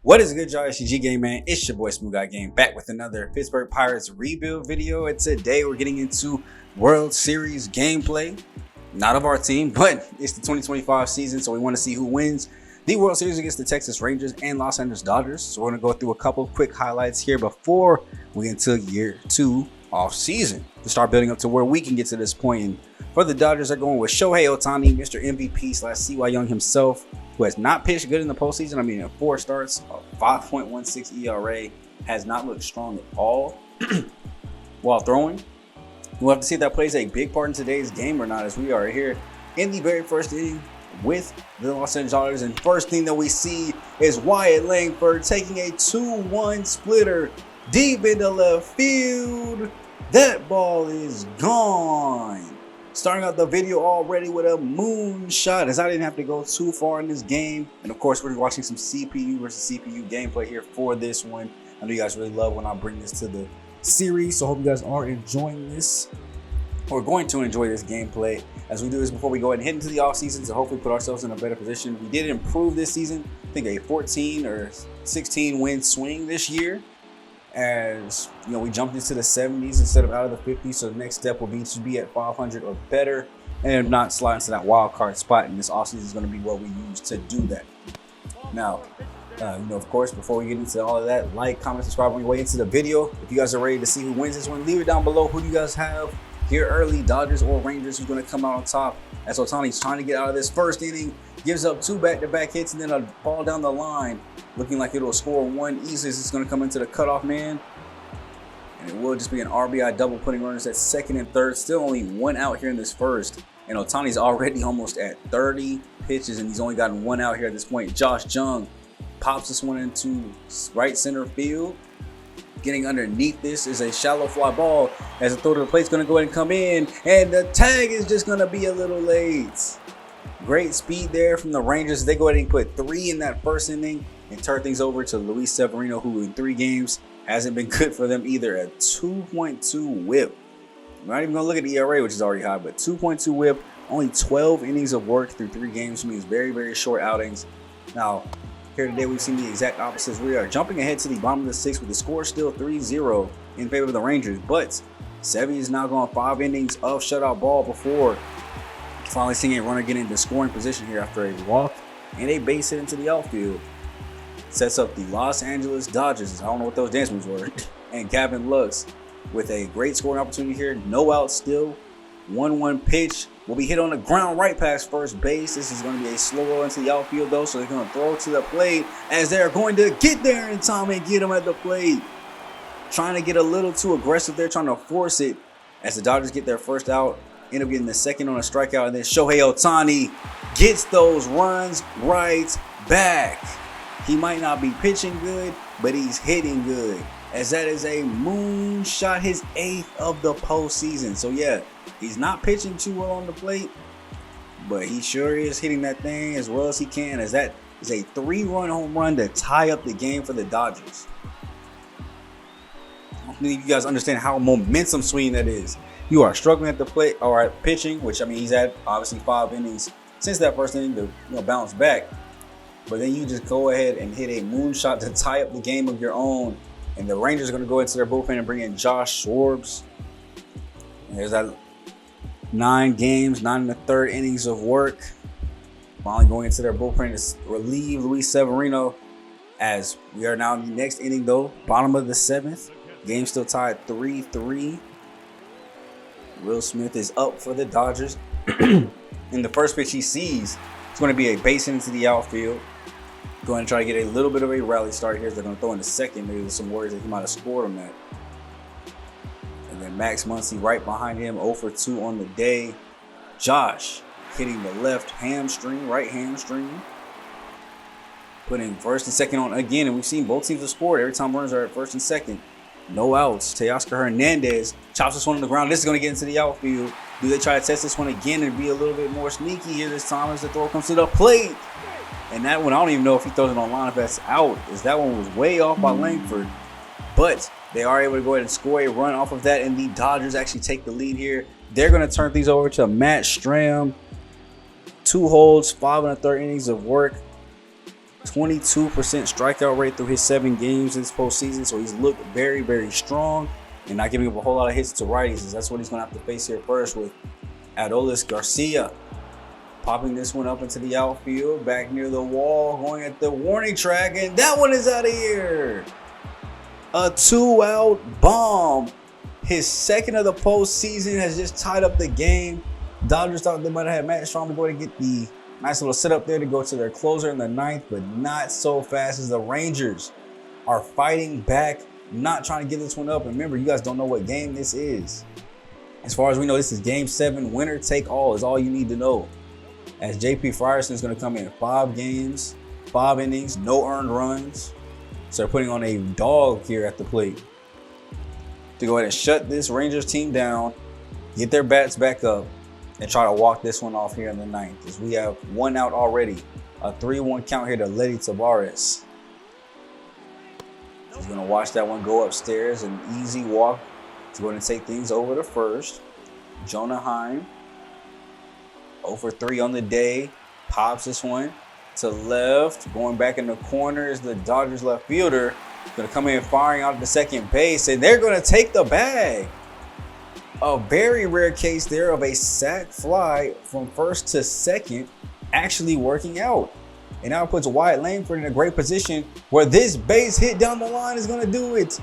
What is good, y'all? It's your G-Game, man. It's your boy SmooveGotGame back with another Pittsburgh Pirates rebuild video. And today we're getting into World Series gameplay. Not of our team, but it's the 2025 season, so we want to see who wins the World Series against the Texas Rangers and Los Angeles Dodgers. So we're going to go through a couple of quick highlights here before we get into year 2 off season to start building up to where we can get to this point. And for the Dodgers, they're going with Shohei Ohtani, Mr. MVP / CY Young himself, who has not pitched good in the postseason. I mean, in 4 starts, a 5.16 ERA, has not looked strong at all while throwing. We'll have to see if that plays a big part in today's game or not, as we are here in the very first inning with the Los Angeles Dodgers. And first thing that we see is Wyatt Langford taking a 2-1 splitter deep into left field. That ball is gone. Starting out the video already with a moonshot, as I didn't have to go too far in this game. And of course, we're watching some CPU versus CPU gameplay here for this one. I know you guys really love when I bring this to the series, so I hope you guys are enjoying this. We're going to enjoy this gameplay as we do this before we go ahead and head into the offseason to hopefully put ourselves in a better position. We did improve this season. I think a 14 or 16 win swing this year. As you know, we jumped into the 70s instead of out of the 50s. So the next step will be to be at 500 or better, and not slide into that wild card spot. And this offseason is going to be what we use to do that. Now, of course, before we get into all of that, like, comment, subscribe on your way into the video. If you guys are ready to see who wins this one, leave it down below. Who do you guys have here early, Dodgers or Rangers? Who's going to come out on top? As Ohtani's trying to get out of this first inning, gives up 2 back-to-back hits and then a ball down the line, looking like it'll score one easily. It's going to come into the cutoff man, and it will just be an RBI double, putting runners at second and third. Still only 1 out here in this first, and Ohtani's already almost at 30 pitches, and he's only gotten 1 out here at this point. Josh Jung pops this one into right center field. Getting underneath this is a shallow fly ball, as the throw to the plate is going to go ahead and come in, and the tag is just going to be a little late. Great speed there from the Rangers. They go ahead and put 3 in that first inning and turn things over to Luis Severino, who in 3 games hasn't been good for them either. A 2.2 whip. We're not even going to look at the ERA, which is already high, but 2.2 whip. Only 12 innings of work through 3 games, which means very, very short outings. Now, here today, we've seen the exact opposites. We are jumping ahead to the bottom of the 6th with the score still 3-0 in favor of the Rangers. But Sevy is now going 5 innings of shutout ball before finally seeing a runner get into scoring position here after a walk and a base hit into the outfield. Sets up the Los Angeles Dodgers. I don't know what those dance moves were. And Gavin Lux with a great scoring opportunity here. No out still. 1-1 pitch will be hit on the ground right past first base. This is going to be a slow roll into the outfield though, so they're going to throw it to the plate as they're going to get there in time and get him at the plate. Trying to get a little too aggressive there, trying to force it as the Dodgers get their first out. End up getting the second on a strikeout, and then Shohei Ohtani gets those runs right back. He might not be pitching good, but he's hitting good, as that is a moonshot, his 8th of the postseason. So yeah, he's not pitching too well on the plate, but he sure is hitting that thing as well as he can, as that is a 3-run home run to tie up the game for the Dodgers. I don't think you guys understand how momentum swinging that is. You are struggling at the plate or at pitching, which I mean he's had obviously 5 innings since that first inning to bounce back. But then you just go ahead and hit a moonshot to tie up the game of your own. And the Rangers are going to go into their bullpen and bring in Josh Schwartz. And there's that 9 games, 9 1/3 innings of work. Finally going into their bullpen to relieve Luis Severino, as we are now in the next inning though, bottom of the 7th. Game still tied 3-3. Will Smith is up for the Dodgers. In the first pitch he sees, it's going to be a base hit into the outfield. Going to try to get a little bit of a rally start here. They're going to throw in the second. Maybe there's some worries that he might have scored on that. And then Max Muncy right behind him, 0 for 2 on the day. Josh hitting the left hamstring, right hamstring. Putting first and second on again. And we've seen both teams have scored every time runners are at first and second. No outs. Teoscar Hernandez chops this one on the ground. This is going to get into the outfield. Do they try to test this one again and be a little bit more sneaky here this time as the throw comes to the plate? And that one, I don't even know if he throws it on line if that's out, as that one was way off by Langford. But they are able to go ahead and score a run off of that, and the Dodgers actually take the lead here. They're going to turn things over to Matt Strahm. 2 holds, 5 1/3 innings of work. 22% strikeout rate through his 7 games this postseason. So he's looked very, very strong and not giving up a whole lot of hits to righties. That's what he's going to have to face here first with Adolis Garcia. Popping this one up into the outfield, back near the wall, going at the warning track, and that one is out of here. A 2-out bomb. His second of the postseason has just tied up the game. Dodgers thought they might have had Matt Strahm go and get the nice little setup there to go to their closer in the 9th, but not so fast as the Rangers are fighting back, not trying to give this one up. And remember, you guys don't know what game this is. As far as we know, this is game 7. Winner take all is all you need to know. As JP Frierson is going to come in 5 games, 5 innings, no earned runs. So they're putting on a dog here at the plate to go ahead and shut this Rangers team down, get their bats back up, and try to walk this one off here in the 9th. As we have 1 out already. A 3-1 count here to Letty Tavares. He's going to watch that one go upstairs. An easy walk to go ahead and take things over to first. Jonah Heim. 0 for 3 on the day. Pops this one to left. Going back in the corner is the Dodgers left fielder. Going to come in firing out at the second base. And they're going to take the bag. A very rare case there of a sac fly from first to second actually working out. And now it puts Wyatt Langford in a great position where this base hit down the line is going to do it.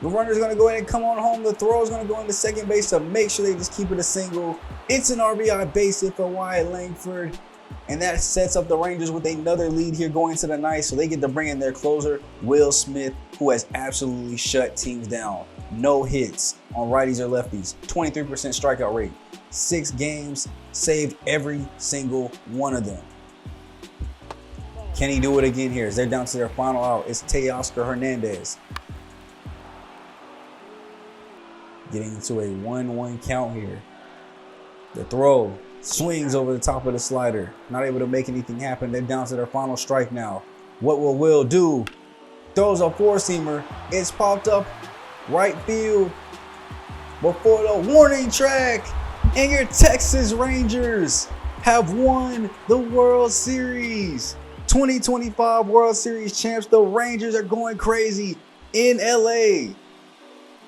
The runner's going to go ahead and come on home. The throw is going to go into second base to make sure they just keep it a single. It's an RBI base hit for Wyatt Langford. And that sets up the Rangers with another lead here going into the 9th. So they get to bring in their closer, Will Smith, who has absolutely shut teams down. No hits on righties or lefties. 23% strikeout rate. 6 games, saved every single one of them. Can he do it again here? As they're down to their final out, it's Teoscar Hernandez. Getting into a 1-1 count here. The throw swings over the top of the slider. Not able to make anything happen. They're down to their final strike now. What will Will do? Throws a 4-seamer. It's popped up right field before the warning track. And your Texas Rangers have won the World Series. 2025 World Series champs. The Rangers are going crazy in LA.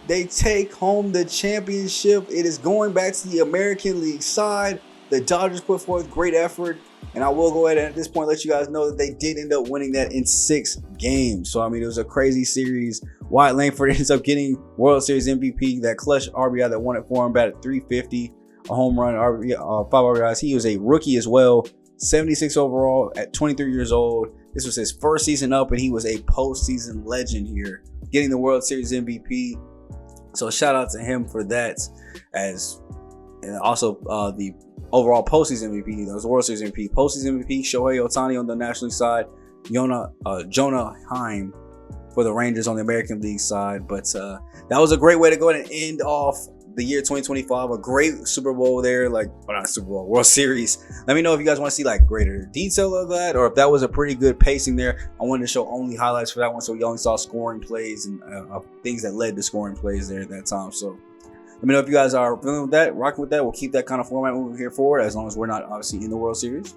They take home the championship. It is going back to the American League side. The Dodgers put forth great effort. And I will go ahead and at this point let you guys know that they did end up winning that in 6 games. So, I mean, it was a crazy series. Wyatt Langford ends up getting World Series MVP. That clutch RBI that won it for him, batted .350. A home run, 5 RBIs. He was a rookie as well. 76 overall at 23 years old. This was his first season up, and he was a postseason legend here, getting the World Series MVP. So shout out to him for that, and also the overall postseason MVP. That was the World Series MVP. Postseason MVP, Shohei Ohtani on the National League side, Jonah Heim for the Rangers on the American League side. But that was a great way to go ahead and end off the year 2025. A great Super Bowl there, not Super Bowl, World Series. Let me know if you guys want to see greater detail of that, or if that was a pretty good pacing there. I wanted to show only highlights for that one, so we only saw scoring plays and things that led to scoring plays there at that time. So let me know if you guys are feeling with that, rocking with that. We'll keep that kind of format moving here forward, as long as we're not obviously in the World Series.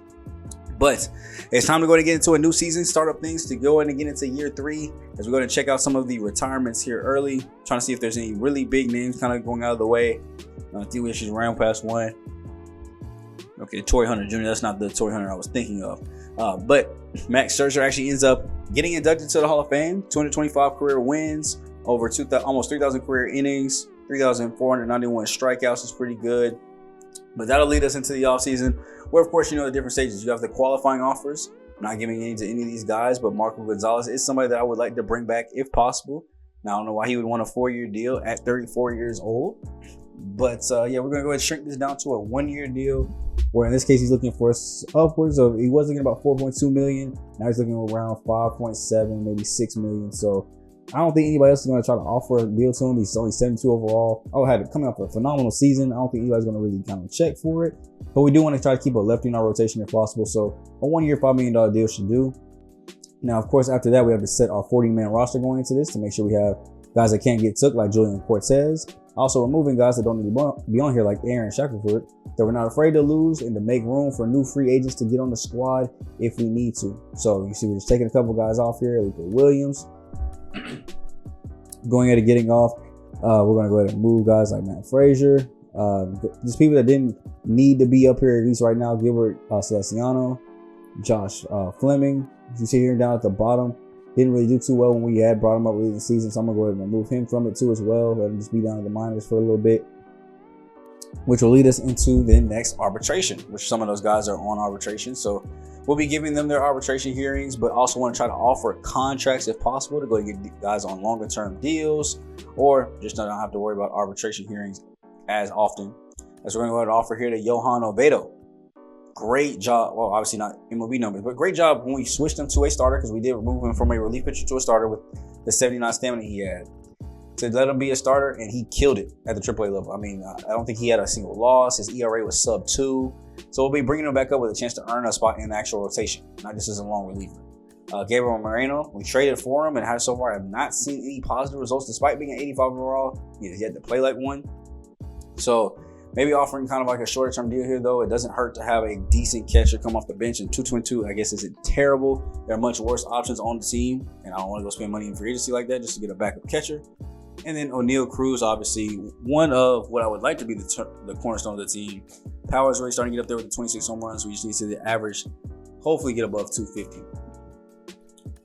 But it's time to go and get into a new season, start up things to go in and get into year 3 as we're going to check out some of the retirements here early, trying to see if there's any really big names kind of going out of the way. I think we should round past one. Okay, Tory Hunter Jr. That's not the Tory Hunter I was thinking of. But Max Scherzer actually ends up getting inducted to the Hall of Fame. 225 career wins, over almost 3,000 career innings, 3,491 strikeouts is pretty good. But that'll lead us into the offseason, where, of course, the different stages. You have the qualifying offers. I'm not giving any to any of these guys, but Marco Gonzalez is somebody that I would like to bring back if possible. Now, I don't know why he would want a 4-year deal at 34 years old. But, yeah, we're going to go ahead and shrink this down to a 1-year deal, where in this case, he's looking for upwards of, he was looking about $4.2 million. Now he's looking around 5.7, maybe $6 million. So I don't think anybody else is going to try to offer a deal to him. He's only 72 overall. Had it coming off a phenomenal season. I don't think anybody's going to really kind of check for it. But we do want to try to keep a lefty in our rotation if possible. So a 1-year, $5 million deal should do. Now, of course, after that, we have to set our 40-man roster going into this to make sure we have guys that can't get took, like Julian Cortez. Also removing guys that don't need to be on here like Aaron Shackelford, that we're not afraid to lose and to make room for new free agents to get on the squad if we need to. So you see we're just taking a couple guys off here. Like Williams going ahead and getting off. We're going to go ahead and move guys like Matt Frazier. Just people that didn't need to be up here at least right now. Gilbert Celestiano, Josh Fleming. You see here down at the bottom, didn't really do too well when we had brought him up late in the season, so I'm gonna go ahead and remove him from it too as well. Let him just be down in the minors for a little bit, which will lead us into the next arbitration, which some of those guys are on arbitration. So we'll be giving them their arbitration hearings, but also want to try to offer contracts if possible to go and get guys on longer term deals, or just not have to worry about arbitration hearings as often. As we're going to go ahead and offer here to Johan Oviedo. Great job. Well, obviously not MLB numbers, but great job when we switched him to a starter, because we did remove him from a relief pitcher to a starter with the 79 stamina he had. To let him be a starter, and he killed it at the AAA level. I mean, I don't think he had a single loss. His ERA was sub 2. So we'll be bringing him back up with a chance to earn a spot in the actual rotation, not just as a long reliever. Gabriel Moreno, we traded for him and so far have not seen any positive results despite being an 85 overall. He had to play like one. So maybe offering kind of like a shorter term deal here, though. It doesn't hurt to have a decent catcher come off the bench, and 222, I guess, isn't terrible. There are much worse options on the team, and I don't want to go spend money in free agency like that just to get a backup catcher. And then O'Neal Cruz, obviously, one of what I would like to be the cornerstone of the team. Power is really starting to get up there with the 26 home runs. We just need to see the average, hopefully get above 250.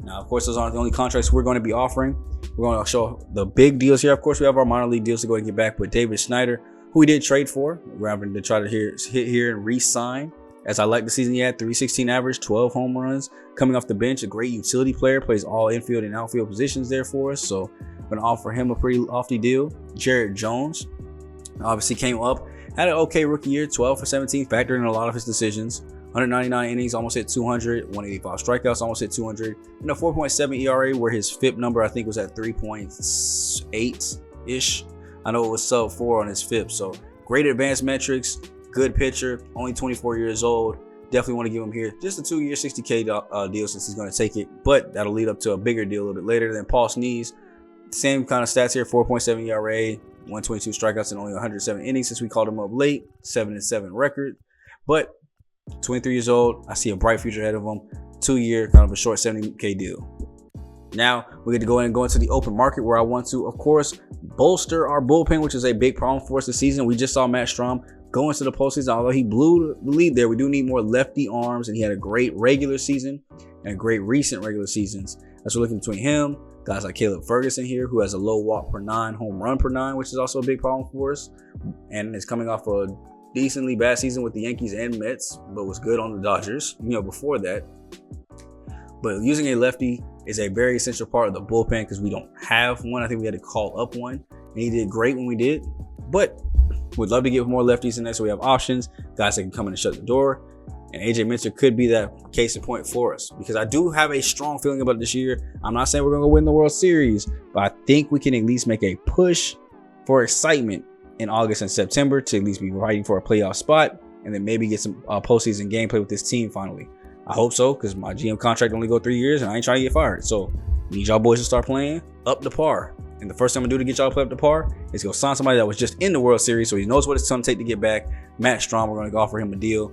Now, of course, those aren't the only contracts we're going to be offering. We're going to show the big deals here. Of course, we have our minor league deals to go and get back with David Snyder, who we did trade for. We're having to try to hit here and re-sign. As I like the season he had, 316 average, 12 home runs. Coming off the bench, a great utility player, plays all infield and outfield positions there for us. So I'm going to offer him a pretty lofty deal. Jared Jones obviously came up, had an okay rookie year, 12 for 17, factored in a lot of his decisions. 199 innings, almost hit 200, 185 strikeouts, almost hit 200, and a 4.7 ERA, where his FIP number I think was at 3.8-ish. I know it was sub 4 on his FIP, so great advanced metrics, good pitcher, only 24 years old. Definitely want to give him here just a 2-year $60K deal since he's going to take it, but that'll lead up to a bigger deal a little bit later. Than Paul Sneeze, same kind of stats here, 4.7 ERA, 122 strikeouts and only 107 innings since we called him up late, 7-7 record, but 23 years old. I see a bright future ahead of him. 2-year, kind of a short $70K deal. Now we get to go in and go into the open market, where I want to, of course, bolster our bullpen, which is a big problem for us this season. We just saw Matt Strahm go into the postseason. Although he blew the lead there, we do need more lefty arms, and he had a great regular season and great recent regular seasons. As we're looking between him, guys like Caleb Ferguson here, who has a low walk per 9, home run per 9, which is also a big problem for us, and is coming off a decently bad season with the Yankees and Mets, but was good on the Dodgers, before that. But using a lefty is a very essential part of the bullpen, because we don't have one. I think we had to call up one, and he did great when we did, but would love to get more lefties in there so we have options, guys that can come in and shut the door. And AJ Minter could be that case in point for us, because I do have a strong feeling about this year. I'm not saying we're going to win the World Series, but I think we can at least make a push for excitement in August and September to at least be fighting for a playoff spot, and then maybe get some postseason gameplay with this team finally. I hope so, because my GM contract only go 3 years and I ain't trying to get fired. So need y'all boys to start playing up to par. And the first thing I'm gonna do to get y'all to play up to par is go sign somebody that was just in the World Series, so he knows what it's gonna take to get back. Matt Strahm, we're gonna offer him a deal.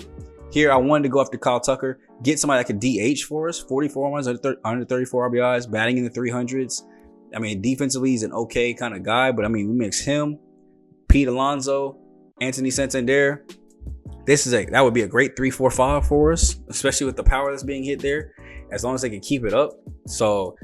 Here, I wanted to go after Kyle Tucker, get somebody that could DH for us, 44 runs, under 34 RBIs, batting in the 300s. I mean, defensively, he's an okay kind of guy, but I mean, we mix him, Pete Alonso, Anthony Santander. That would be a great 3-4-5 for us, especially with the power that's being hit there, as long as they can keep it up. So,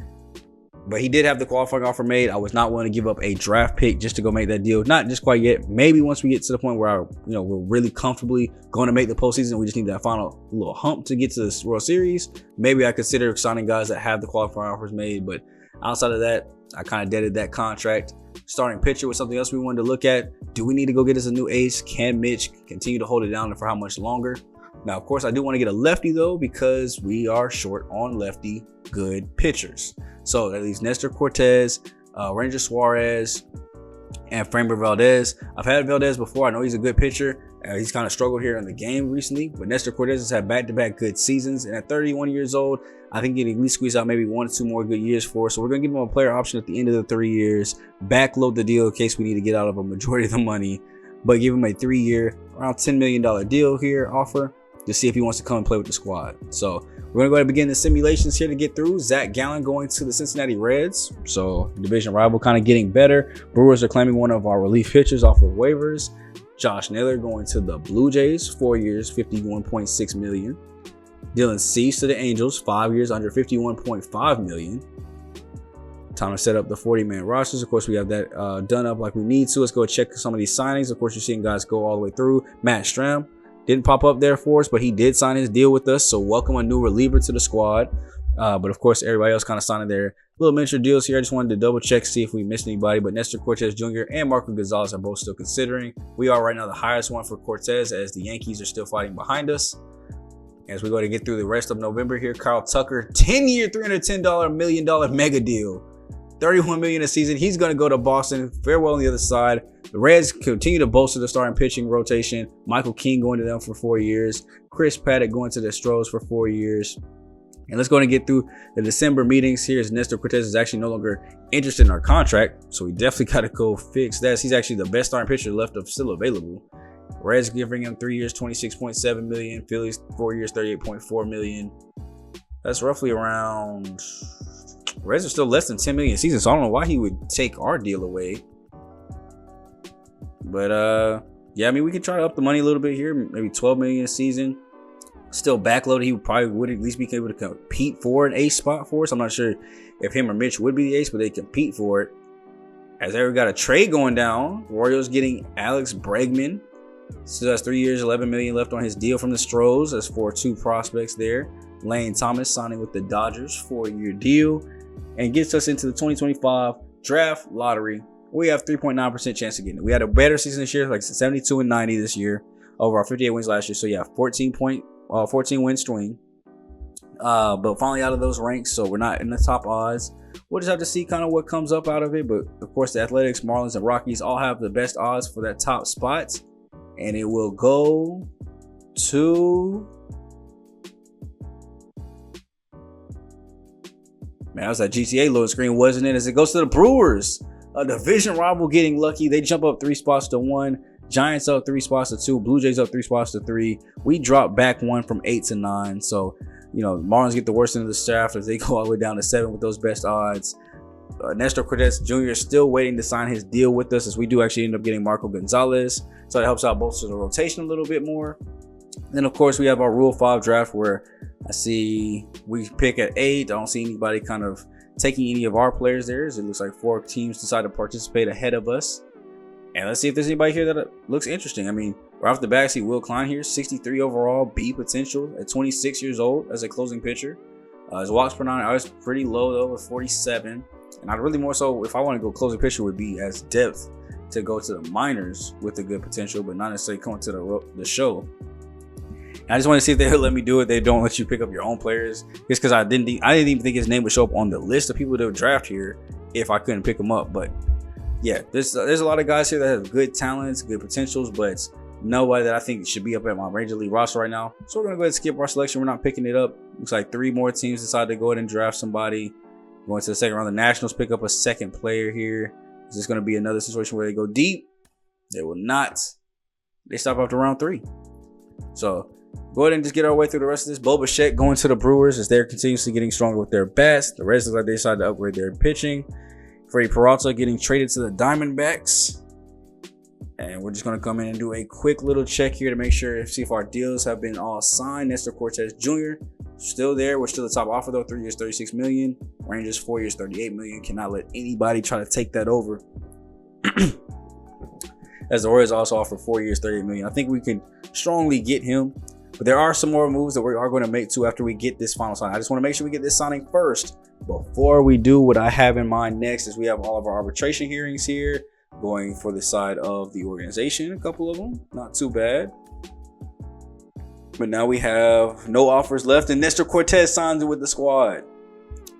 but he did have the qualifying offer made. I was not willing to give up a draft pick just to go make that deal. Not just quite yet. Maybe once we get to the point where we're really comfortably going to make the postseason, we just need that final little hump to get to the World Series. Maybe I consider signing guys that have the qualifying offers made, but outside of that, I kind of deaded that contract. Starting pitcher was something else we wanted to look at. Do we need to go get us a new ace? Can Mitch continue to hold it down, and for how much longer? Now, of course, I do want to get a lefty, though, because we are short on lefty good pitchers. So that leaves Nestor Cortez, Ranger Suarez, and Framber Valdez. I've had Valdez before. I know he's a good pitcher. He's kind of struggled here in the game recently, but Nestor Cortez has had back-to-back good seasons, and at 31 years old, I think he can at least squeeze out maybe 1 or 2 more good years for us. So we're going to give him a player option at the end of the 3 years, backload the deal in case we need to get out of a majority of the money, but give him a 3-year, around $10 million deal here offer to see if he wants to come and play with the squad. So we're going to go ahead and begin the simulations here to get through. Zach Gallen going to the Cincinnati Reds, so division rival kind of getting better. Brewers are claiming one of our relief pitchers off of waivers. Josh Naylor going to the Blue Jays, 4 years, $51.6 million. Dylan Cease to the Angels, 5 years, under $51.5 million. Time to set up the 40-man rosters. Of course, we have that done up like we need to. Let's go check some of these signings. Of course, you're seeing guys go all the way through. Matt Strahm didn't pop up there for us, but he did sign his deal with us. So welcome a new reliever to the squad. But of course, everybody else kind of signing their little miniature deals here. I just wanted to double check, see if we missed anybody. But Nestor Cortez Jr. and Marco Gonzalez are both still considering. We are right now the highest one for Cortez, as the Yankees are still fighting behind us. As we go to get through the rest of November here, Kyle Tucker, 10-year, $310 million mega deal. $31 million a season. He's going to go to Boston. Farewell on the other side. The Reds continue to bolster the starting pitching rotation. Michael King going to them for 4 years. Chris Paddock going to the Astros for 4 years. And let's go and get through the December meetings here, as Nestor Cortez is actually no longer interested in our contract. So we definitely got to go fix that. He's actually the best starting pitcher left of still available. Reds giving him 3 years, $26.7 million. Phillies 4 years, $38.4 million. That's roughly around... Reds are still less than $10 million a season, so I don't know why he would take our deal away. But yeah, I mean, we could try to up the money a little bit here, maybe $12 million a season. Still backloaded. He probably would at least be able to compete for an ace spot for us. I'm not sure if him or Mitch would be the ace, but they compete for it. As they got a trade going down, Royals getting Alex Bregman. Still has 3 years, $11 million left on his deal from the Stros. That's for 2 prospects there. Lane Thomas signing with the Dodgers, 4-year deal, and gets us into the 2025 draft lottery. We have 3.9% chance of getting it. We had a better season this year, like 72 and 90 this year over our 58 wins last year. So yeah, 14 win swing. But finally out of those ranks, so we're not in the top odds. We'll just have to see kind of what comes up out of it. But of course, the Athletics, Marlins, and Rockies all have the best odds for that top spot. And it will go to... Man, that was that GTA loading screen, wasn't it? As it goes to the Brewers, a division rival getting lucky. They jump up 3 spots to 1. Giants up 3 spots to 2. Blue Jays up 3 spots to 3. We drop back 1 from 8 to 9. So, you know, Marlins get the worst end of the staff as they go all the way down to 7 with those best odds. Nestor Cortez Jr. is still waiting to sign his deal with us, as we do actually end up getting Marco Gonzalez. So it helps out both of the rotation a little bit more. Then, of course, we have our Rule 5 draft, where I see we pick at 8. I don't see anybody kind of taking any of our players there. It looks like 4 teams decide to participate ahead of us. And let's see if there's anybody here that looks interesting. I mean, right off the bat, I see Will Klein here, 63 overall, B potential at 26 years old as a closing pitcher. His walks per 9 hours pretty low, though, with 47. And I'd really more so, if I want to go closing pitcher, would be as depth to go to the minors with a good potential, but not necessarily coming to the show. I just want to see if they'll let me do it. They don't let you pick up your own players. Just because I didn't even think his name would show up on the list of people to draft here if I couldn't pick him up. But yeah, there's a lot of guys here that have good talents, good potentials, but nobody that I think should be up at my Major League roster right now. So we're going to go ahead and skip our selection. We're not picking it up. Looks like 3 more teams decide to go ahead and draft somebody. Going to the second round, the Nationals pick up a second player here. Is this going to be another situation where they go deep? They will not. They stop after round 3. So go ahead and just get our way through the rest of this. Bo Bichette going to the Brewers as they're continuously getting stronger with their bats. The Reds look like they decided to upgrade their pitching. Freddie Peralta getting traded to the Diamondbacks. And we're just going to come in and do a quick little check here to make sure, see if our deals have been all signed. Nestor Cortez Jr. still there. We're still the top offer, though. 3 years, $36 million. Rangers, 4 years, $38 million. Cannot let anybody try to take that over. As the Royals also offer 4 years, $38 million. I think we can strongly get him. But there are some more moves that we are going to make too after we get this final sign. I just want to make sure we get this signing first. Before we do, what I have in mind next is we have all of our arbitration hearings here going for the side of the organization. A couple of them, not too bad. But now we have no offers left, and Nestor Cortez signs with the squad.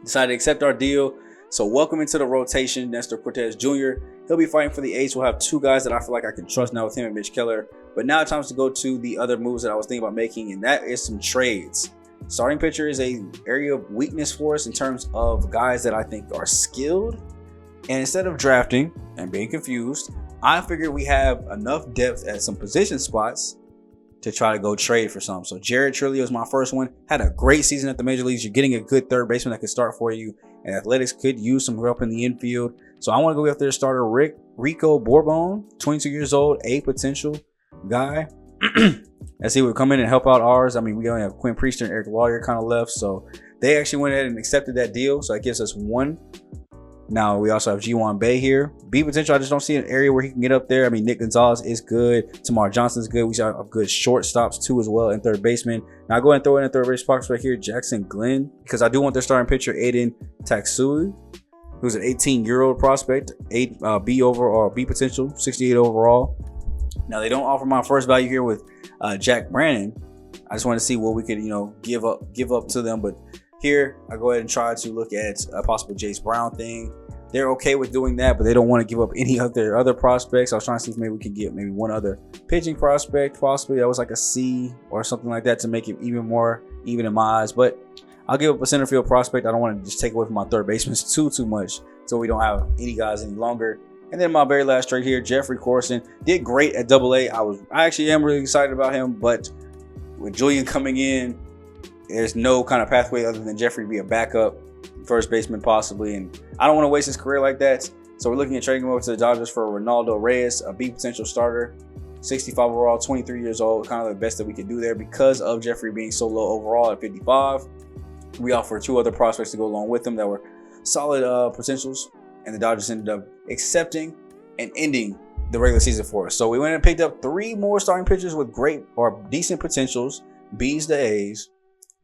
Decided to accept our deal. So welcome into the rotation, Nestor Cortez Jr. He'll be fighting for the ace. We'll have two guys that I feel like I can trust now with him and Mitch Keller. But now it's time to go to the other moves that I was thinking about making, and that is some trades. Starting pitcher is a area of weakness for us in terms of guys that I think are skilled. And instead of drafting and being confused, I figured we have enough depth at some position spots to try to go trade for some. So Jared Trilio is my first one. Had a great season at the major leagues. You're getting a good third baseman that could start for you. And Athletics could use some help in the infield. So I want to go after starter Rico Bourbon, 22 years old, a potential guy. As he would come in and help out ours. I mean, we only have Quinn Priester and Eric Lawyer kind of left. So they actually went ahead and accepted that deal. So that gives us one. Now we also have G1 Bay here. B potential, I just don't see an area where he can get up there. I mean, Nick Gonzalez is good. Tamar Johnson's good. We have good shortstops too as well, and third baseman. Now I go ahead and throw in a third base box right here, Jackson Glenn, because I do want their starting pitcher, Aiden Taksui, who's an 18-year-old prospect, B overall, B potential, 68 overall. Now they don't offer my first value here with Jack Brannon. I just want to see what we could, give up to them. But here, I go ahead and try to look at a possible Jace Brown thing. They're okay with doing that, but they don't want to give up any of their other prospects. I was trying to see if maybe we could get maybe one other pitching prospect, possibly. That was like a C or something like that to make it even more even in my eyes. But I'll give up a center field prospect. I don't want to just take away from my third baseman too much, so we don't have any guys any longer. And then my very last trade here, Jeffrey Corson, did great at AA. I actually am really excited about him, but with Julian coming in, there's no kind of pathway other than Jeffrey to be a backup first baseman possibly, and I don't want to waste his career like that. So we're looking at trading him over to the Dodgers for Ronaldo Reyes, a B potential starter, 65 overall, 23 years old, kind of the best that we could do there because of Jeffrey being so low overall at 55. We offered two other prospects to go along with him that were solid potentials, and the Dodgers ended up accepting and ending the regular season for us. So we went and picked up three more starting pitchers with great or decent potentials, B's to A's,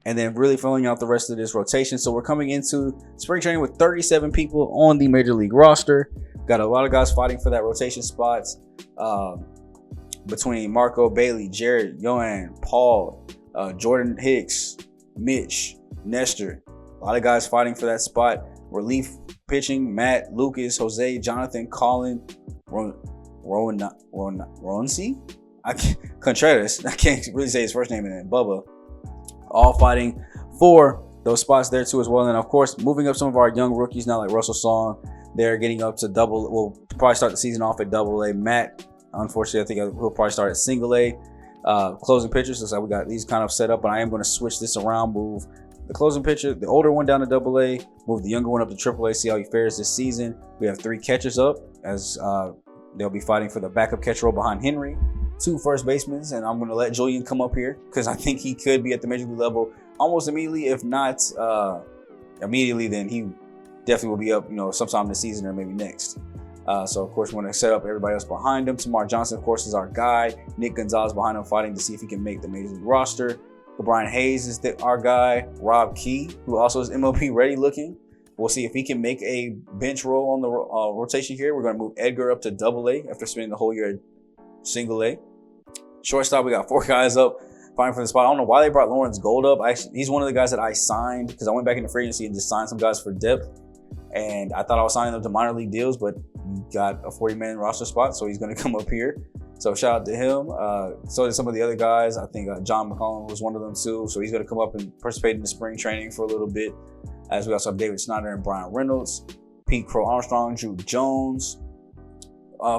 and then really filling out the rest of this rotation. So we're coming into spring training with 37 people on the major league roster. Got a lot of guys fighting for that rotation spots between Marco, Bailey, Jared, Yohan, Paul, Jordan Hicks, Mitch, Nestor. A lot of guys fighting for that spot. Relief pitching, Matt, Lucas, Jose, Jonathan, Colin, Contreras. I can't really say his first name, and then Bubba. All fighting for those spots there too as well. And of course, moving up some of our young rookies now, like Russell Song, they're getting up to double. We'll probably start the season off at AA. Matt, unfortunately, I think he'll probably start at single A. Closing pitchers, looks like we got these kind of set up, but I am going to switch this around, move the closing pitcher, the older one down to AA, move the younger one up to AAA, see how he fares this season. We have three catchers up as they'll be fighting for the backup catcher role behind Henry. Two first basemen, and I'm going to let Julian come up here because I think he could be at the major league level almost immediately. If not immediately, then he definitely will be up, sometime this season or maybe next. So of course, we're going to set up everybody else behind him. Tamar Johnson, of course, is our guy. Nick Gonzalez behind him, fighting to see if he can make the major league roster. Brian Hayes is our guy. Rob Key, who also is MLB ready looking. We'll see if he can make a bench role on the rotation here. We're going to move Edgar up to AA after spending the whole year at single A. Shortstop, we got four guys up fighting for the spot. I don't know why they brought Lawrence Gold up. He's one of the guys that I signed because I went back into free agency and just signed some guys for depth. And I thought I was signing them to minor league deals, but he got a 40-man roster spot, so he's going to come up here. So shout out to him. So did some of the other guys. I think John McCollum was one of them too. So he's going to come up and participate in the spring training for a little bit. As we also have David Snyder and Brian Reynolds, Pete Crow Armstrong, Drew Jones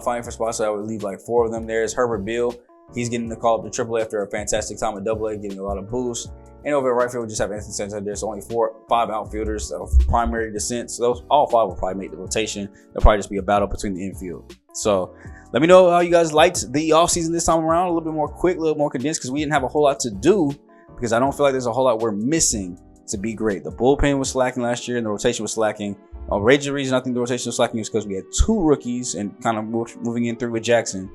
fighting for spots. So I would leave like four of them. There's Herbert Bill. He's getting the call up to AAA after a fantastic time at AA, getting a lot of boost. And over at right field, we just have Anthony Sanchez there. So only 5 outfielders of primary descent. So those all 5 will probably make the rotation. There'll probably just be a battle between the infield. So let me know how you guys liked the offseason this time around. A little bit more quick, a little more condensed because we didn't have a whole lot to do because I don't feel like there's a whole lot we're missing to be great. The bullpen was slacking last year and the rotation was slacking. A major reason I think the rotation was slacking is because we had 2 rookies and kind of moving in through with Jackson,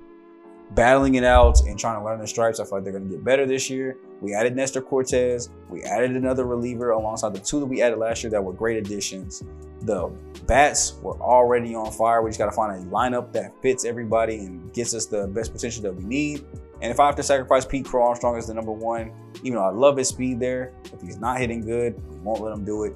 battling it out and trying to learn their stripes. I feel like they're going to get better this year. We added Nestor Cortez. We added another reliever alongside the 2 that we added last year that were great additions. The bats were already on fire. We just got to find a lineup that fits everybody and gets us the best potential that we need. And if I have to sacrifice Pete Crow Armstrong as the number 1, even though I love his speed there, if he's not hitting good, we won't let him do it.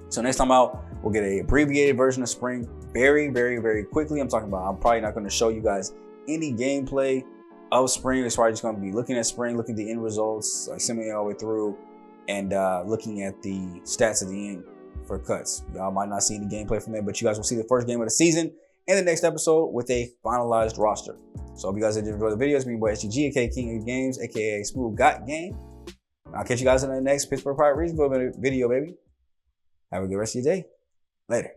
So next time out, We'll get an abbreviated version of spring very, very, very quickly. I'm probably not going to show you guys any gameplay of spring. It's probably just going to be looking at spring, looking at the end results, like simming all the way through, and looking at the stats at the end for cuts. Y'all might not see any gameplay from there, but you guys will see the first game of the season in the next episode with a finalized roster. So hope you guys did enjoy the videos. Me, boy SGG, aka King of Games, aka SmooveGotGame. I'll catch you guys in the next Pittsburgh Pirates video, baby. Have a good rest of your day. Later.